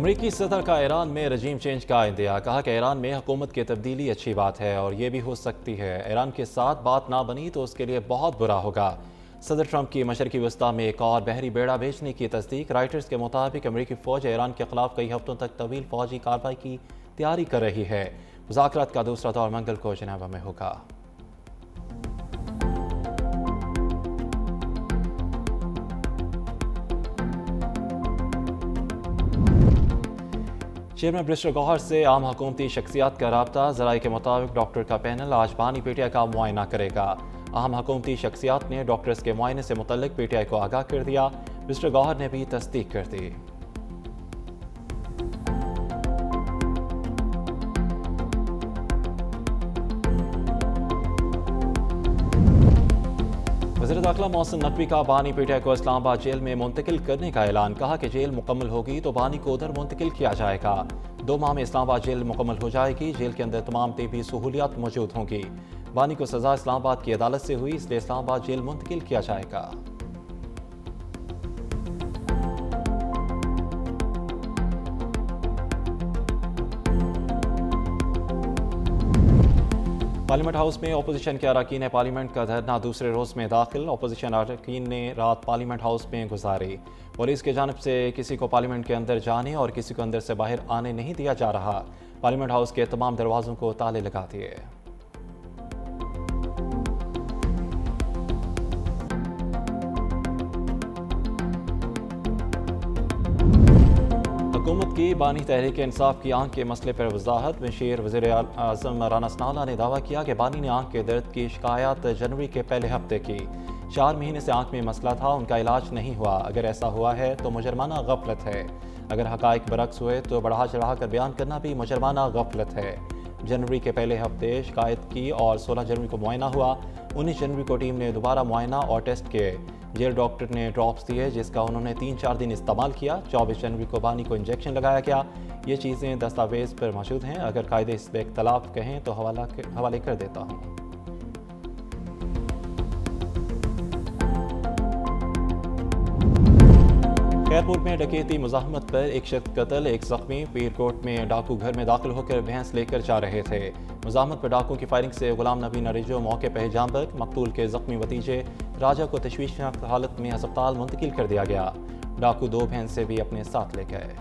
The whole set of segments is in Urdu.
امریکی صدر کا ایران میں رجیم چینج کا اندیا، کہا کہ ایران میں حکومت کی تبدیلی اچھی بات ہے اور یہ بھی ہو سکتی ہے، ایران کے ساتھ بات نہ بنی تو اس کے لیے بہت برا ہوگا۔ صدر ٹرمپ کی مشرقی وسطی میں ایک اور بحری بیڑا بھیجنے کی تصدیق۔ رائٹرز کے مطابق امریکی فوج ایران کے خلاف کئی ہفتوں تک طویل فوجی کارروائی کی تیاری کر رہی ہے۔ مذاکرات کا دوسرا دور منگل کو جنیوا میں ہوگا۔ چیئرمین برسٹر گوہر سے عام حکومتی شخصیات کا رابطہ۔ ذرائع کے مطابق ڈاکٹر کا پینل آج بانی پی ٹی آئی کا معائنہ کرے گا۔ اہم حکومتی شخصیات نے ڈاکٹرز کے معائنے سے متعلق پی ٹی آئی کو آگاہ کر دیا۔ برسٹر گوہر نے بھی تصدیق کر دی۔ وزیر داخلہ محسن نقوی کا بانی پی ٹی آئی کو اسلام آباد جیل میں منتقل کرنے کا اعلان۔ کہا کہ جیل مکمل ہوگی تو بانی کو ادھر منتقل کیا جائے گا۔ 2 ماہ میں اسلام آباد جیل مکمل ہو جائے گی۔ جیل کے اندر تمام طبی سہولیات موجود ہوں گی۔ بانی کو سزا اسلام آباد کی عدالت سے ہوئی، اس لیے اسلام آباد جیل منتقل کیا جائے گا۔ پارلیمنٹ ہاؤس میں اپوزیشن کے اراکین پارلیمنٹ کا دھرنا دوسرے روز میں داخل۔ اپوزیشن اراکین نے رات پارلیمنٹ ہاؤس میں گزاری۔ پولیس کی جانب سے کسی کو پارلیمنٹ کے اندر جانے اور کسی کو اندر سے باہر آنے نہیں دیا جا رہا۔ پارلیمنٹ ہاؤس کے تمام دروازوں کو تالے لگا دیے۔ حکومت کی بانی تحریک انصاف کی آنکھ کے مسئلے پر وضاحت۔ مشیر وزیر اعظم رانا ثناءاللہ نے دعویٰ کیا کہ بانی نے آنکھ کے درد کی شکایات جنوری کے پہلے ہفتے کی۔ 4 مہینے سے آنکھ میں مسئلہ تھا، ان کا علاج نہیں ہوا۔ اگر ایسا ہوا ہے تو مجرمانہ غفلت ہے۔ اگر حقائق برعکس ہوئے تو بڑھا چڑھا کر بیان کرنا بھی مجرمانہ غفلت ہے۔ جنوری کے پہلے ہفتے شکایت کی اور 16 جنوری کو معائنہ ہوا۔ 19 جنوری کو ٹیم نے دوبارہ معائنہ اور ٹیسٹ کیے۔ جیل ڈاکٹر نے ڈراپس دیے جس کا انہوں نے 3-4 دن استعمال کیا۔ 24 جنوری کو بانی کو انجیکشن لگایا گیا۔ یہ چیزیں دستاویز پر موجود ہیں، اگر قاعدے اس میں اختلاف کہیں تو حوالے کر دیتا ہوں۔ خیرپور میں ڈکیتی مزاحمت پر ایک شخص قتل، ایک زخمی۔ پیر کوٹ میں ڈاکو گھر میں داخل ہو کر بھینس لے کر جا رہے تھے۔ مزاحمت پر ڈاکو کی فائرنگ سے غلام نبی نریجو موقع پہ جاں بحق۔ مقتول کے زخمی بھتیجے راجہ کو تشویشناک حالت میں ہسپتال منتقل کر دیا گیا۔ ڈاکو 2 بھینسیں بھی اپنے ساتھ لے گئے۔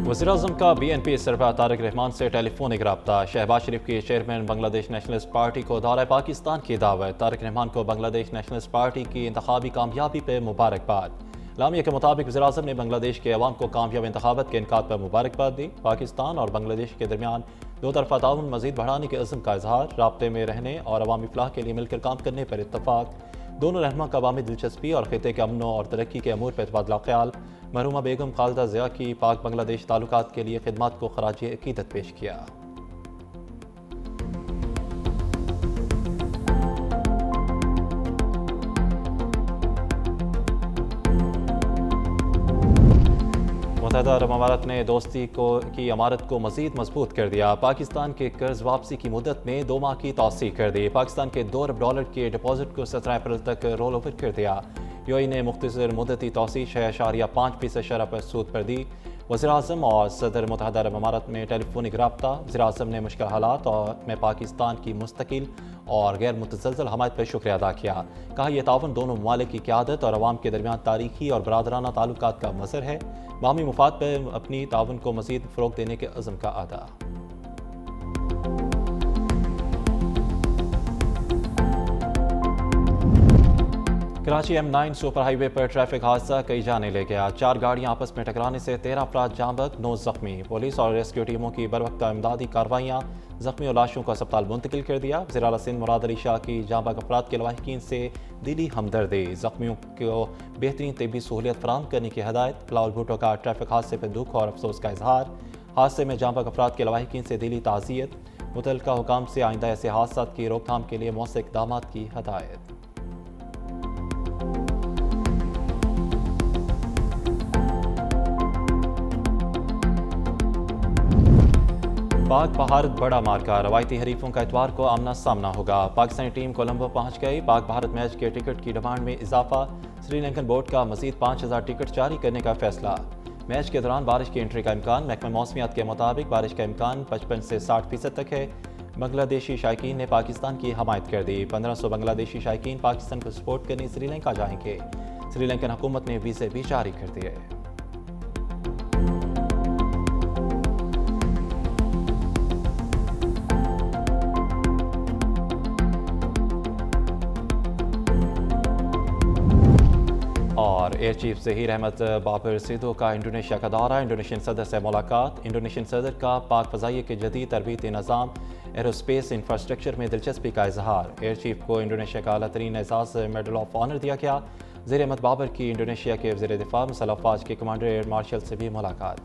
وزیراعظم کا بی این پی سربراہ طارق رحمان سے ٹیلی فونک رابطہ۔ شہباز شریف کے چیئرمین بنگلہ دیش نیشنلسٹ پارٹی کو دورہ پاکستان کی دعوت۔ طارق رحمان کو بنگلہ دیش نیشنلسٹ پارٹی کی انتخابی کامیابی پہ مبارکباد۔ اعلامیہ کے مطابق وزیراعظم نے بنگلہ دیش کے عوام کو کامیاب انتخابات کے انعقاد پر مبارکباد دی۔ پاکستان اور بنگلہ دیش کے درمیان 2 طرفہ تعاون مزید بڑھانے کے عزم کا اظہار۔ رابطے میں رہنے اور عوامی فلاح کے لیے مل کر کام کرنے پر اتفاق۔ دونوں رہنما کا عوامی دلچسپی اور خطے کے امن اور ترقی کے امور پر تبادلہ خیال۔ مرحومہ بیگم خالدہ ضیاء کی پاک بنگلہ دیش تعلقات کے لیے خدمات کو خراج عقیدت پیش کیا۔ متحدہ عرب امارات نے دوستی کی عمارت کو مزید مضبوط کر دیا۔ پاکستان کے قرض واپسی کی مدت میں 2 ماہ کی توسیع کر دی۔ پاکستان کے $2 ارب کے ڈپازٹ کو 17 اپریل تک رول اوور کر دیا۔ یو اے نے مختصر مدتی توسیع 6.5% شرح پر سود پر دی۔ وزیراعظم اور صدر متحدہ عرب امارات میں ٹیلی فونک رابطہ۔ وزیراعظم نے مشکل حالات میں پاکستان کی مستقل اور غیر متزلزل حمایت پر شکریہ ادا کیا۔ کہا یہ تعاون دونوں ممالک کی قیادت اور عوام کے درمیان تاریخی اور برادرانہ تعلقات کا مظہر ہے۔ باہمی مفاد پر اپنی تعاون کو مزید فروغ دینے کے عزم کا اعادہ۔ کراچی M9 سپر ہائی وے پر ٹریفک حادثہ کئی جانیں لے گیا۔ 4 گاڑیاں آپس میں ٹکرانے سے 13 افراد جاں بحق، 9 زخمی۔ پولیس اور ریسکیو ٹیموں کی بروقت امدادی کارروائیاں، زخمی اور لاشوں کو اسپتال منتقل کر دیا۔ وزیر اعلیٰ سندھ مراد علی شاہ کی جاں بحق افراد کے لواحقین سے دلی ہمدردی۔ زخمیوں کو بہترین طبی سہولیت فراہم کرنے کی ہدایت۔ بلاول بھٹو کا ٹریفک حادثے پر دکھ اور افسوس کا اظہار۔ حادثے میں جاں بحق افراد کے لواحقین سے دلی تعزیت۔ متعلقہ حکام سے آئندہ ایسے حادثات کی روک تھام کے لیے مؤثر اقدامات کی ہدایت۔ پاک بھارت بڑا مارکا، روایتی حریفوں کا اتوار کو آمنا سامنا ہوگا۔ پاکستانی ٹیم کولمبو پہنچ گئی۔ پاک بھارت میچ کے ٹکٹ کی ڈیمانڈ میں اضافہ، سری لنکن بورڈ کا مزید 5000 ٹکٹ جاری کرنے کا فیصلہ۔ میچ کے دوران بارش کی انٹری کا امکان، محکمہ موسمیات کے مطابق بارش کا امکان 55 سے 60% تک ہے۔ بنگلہ دیشی شائقین نے پاکستان کی حمایت کر دی۔ 1500 بنگلہ دیشی شائقین پاکستان کو سپورٹ کرنے سری لنکا جائیں گے۔ سری لنکن حکومت نے ویزے بھی جاری کر دیے۔ اور ایئر چیف ظہیر احمد بابر سیدھو کا انڈونیشیا کا دورہ، انڈونیشین صدر سے ملاقات۔ انڈونیشین صدر کا پاک فضائیہ کے جدید تربیتی نظام ایروسپیس انفراسٹرکچر میں دلچسپی کا اظہار۔ ایئر چیف کو انڈونیشیا کا اعلیٰ ترین اعزاز میڈل آف آنر دیا گیا۔ ظہیر احمد بابر کی انڈونیشیا کے وزیر دفاع مسلح افواج کے کمانڈر ایئر مارشل سے بھی ملاقات۔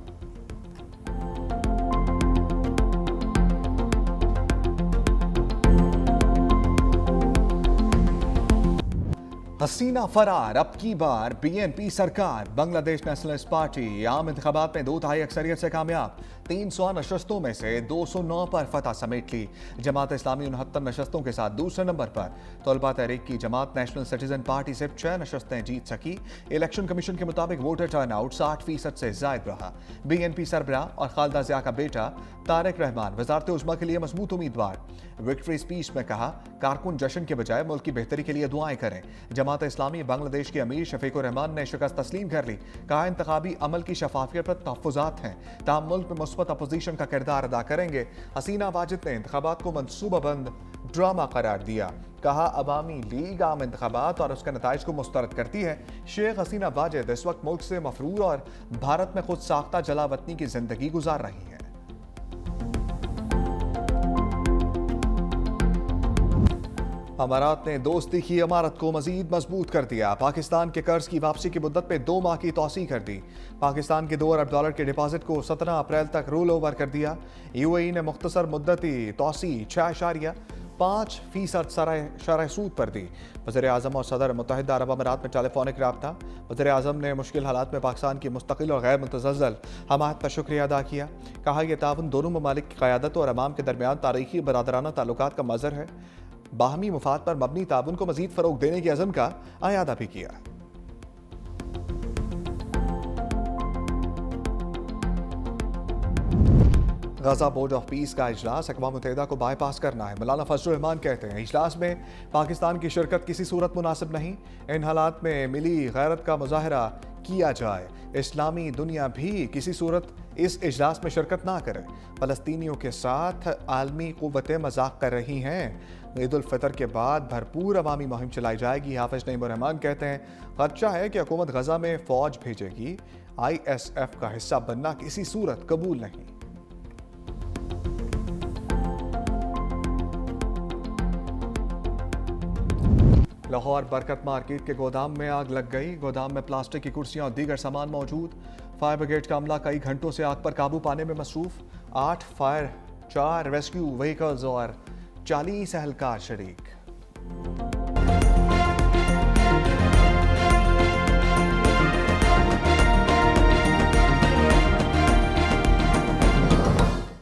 حسینہ فرار، اب کی بار بی این پی سرکار۔ بنگلہ دیش نیشنلسٹ پارٹی عام انتخابات میں 2/3 اکثریت سے کامیاب، 300 نشستوں میں سے 209 پر فتح سمیٹ لی۔ جماعت اسلامی 69 نشستوں کے ساتھ دوسرے نمبر پر۔ طلبہ تحریک کی جماعت نیشنل سٹیزن پارٹی صرف 6 نشستیں جیت سکی۔ الیکشن کمیشن کے مطابق ووٹر ٹرن آؤٹ 60% سے زائد رہا۔ بی این پی سربراہ اور خالدہ ضیاء کا بیٹا طارق رحمان وزارت عظمیٰ کے لیے مضبوط امیدوار۔ وکٹری اسپیچ میں کہا، کارکن جشن کے بجائے ملک کی بہتری کے لیے دعائیں کریں۔ جماعت اسلامی بنگلہ دیش کے امیر شفیق الرحمان نے شکست تسلیم کر لی۔ کہا، انتخابی عمل کی شفافیت پر تحفظات ہیں، تاہم ملک میں مثبت اپوزیشن کا کردار ادا کریں گے۔ حسینہ واجد نے انتخابات کو منصوبہ بند ڈرامہ قرار دیا۔ کہا، عوامی لیگ عام انتخابات اور اس کے نتائج کو مسترد کرتی ہے۔ شیخ حسینہ واجد اس وقت ملک سے مفرور اور بھارت میں خود ساختہ جلا وطنی کی زندگی گزار رہی ہیں۔ امارات نے دوستی کی عمارت کو مزید مضبوط کر دیا۔ پاکستان کے قرض کی واپسی کی مدت میں 2 ماہ کی توسیع کر دی۔ پاکستان کے $2 ارب کے ڈپازٹ کو 17 اپریل تک رول اوور کر دیا۔ یو اے ای نے مختصر مدتی توسیع 6.5% شرح سود پر دی۔ وزیر اعظم اور صدر متحدہ عرب امارات میں ٹیلی فونک رابطہ۔ وزیر اعظم نے مشکل حالات میں پاکستان کی مستقل اور غیر متزلزل حمایت پر شکریہ ادا کیا۔ کہا، یہ تعاون دونوں ممالک کی قیادت اور عوام کے درمیان تاریخی برادرانہ تعلقات کا مظہر ہے۔ باہمی مفاد پر مبنی تعاون کو مزید فروغ دینے کے عزم کا اعادہ بھی کیا۔ غزہ بورڈ آف پیس کا اجلاس اقوام متحدہ کو بائی پاس کرنا ہے۔ مولانا فضل الرحمان کہتے ہیں، اجلاس میں پاکستان کی شرکت کسی صورت مناسب نہیں۔ ان حالات میں ملی غیرت کا مظاہرہ کیا جائے۔ اسلامی دنیا بھی کسی صورت اس اجلاس میں شرکت نہ کرے۔ فلسطینیوں کے ساتھ عالمی قوتیں مذاق کر رہی ہیں۔ عید الفطر کے بعد بھرپور عوامی مہم چلائی جائے گی۔ حافظ نعیم الرحمان کہتے ہیں، خدشہ ہے کہ حکومت غزہ میں فوج بھیجے گی۔ ISF کا حصہ بننا کسی صورت قبول نہیں۔ لاہور برکت مارکیٹ کے گودام میں آگ لگ گئی۔ گودام میں پلاسٹک کی کرسیاں اور دیگر سامان موجود۔ فائر بریگیڈ کا عملہ کئی گھنٹوں سے آگ پر قابو پانے میں مصروف۔ 8 فائر، 4 ریسکیو وہیکلز اور 40 اہلکار شریک۔